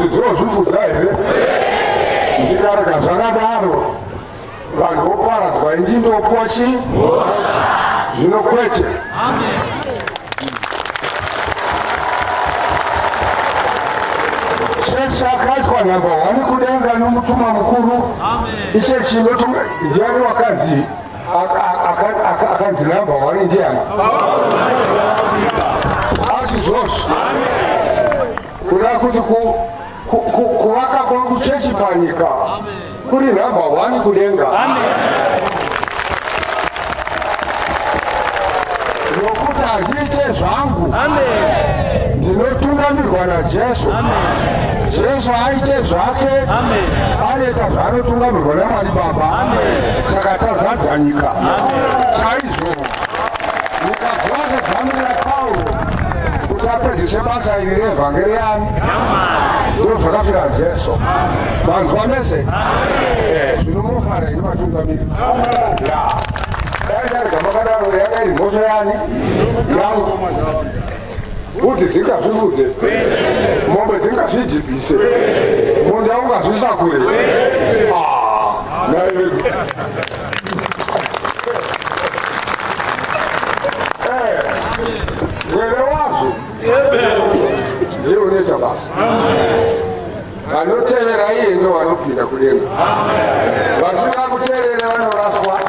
kuti dzozvifuza here ndikarega zvakadaro vanhu voparadzwa inji ndopochi zvino kwete. Chechi akaitwa namba 1 kudenga nomutuma mukuru. Iche chinotunga ndiani wakanzi akanzi namba 1 ndiani? Asi zvozvo kuda kuti kuvaka kwangu chechi panyika kuri namba 1 kudenga. Nokuti handiite zvangu, ndinotungamirwa naJesu. Jesu aite zvake, anoita zvaanotungamirwa naMwari Baba. Saka tazadza nyika chaizvo. Nyika dzose dzamira Paulo kuti apedzise basa iri reevhangeriani. Ndiro zvakafira Jesu. Manzwa mese? Zvinomufarei vatungamiri? Dai gamakadaro yanga iri mhosva yani yangu kuti dzingazvivudze, mombe dzingazvijibhise, munda ungazvisakure. Naivedu mwene wazvo ndiye unoita basa. Vanotevera iye ndo vanopinda kudenga, vasina kuteerera vanoraswa.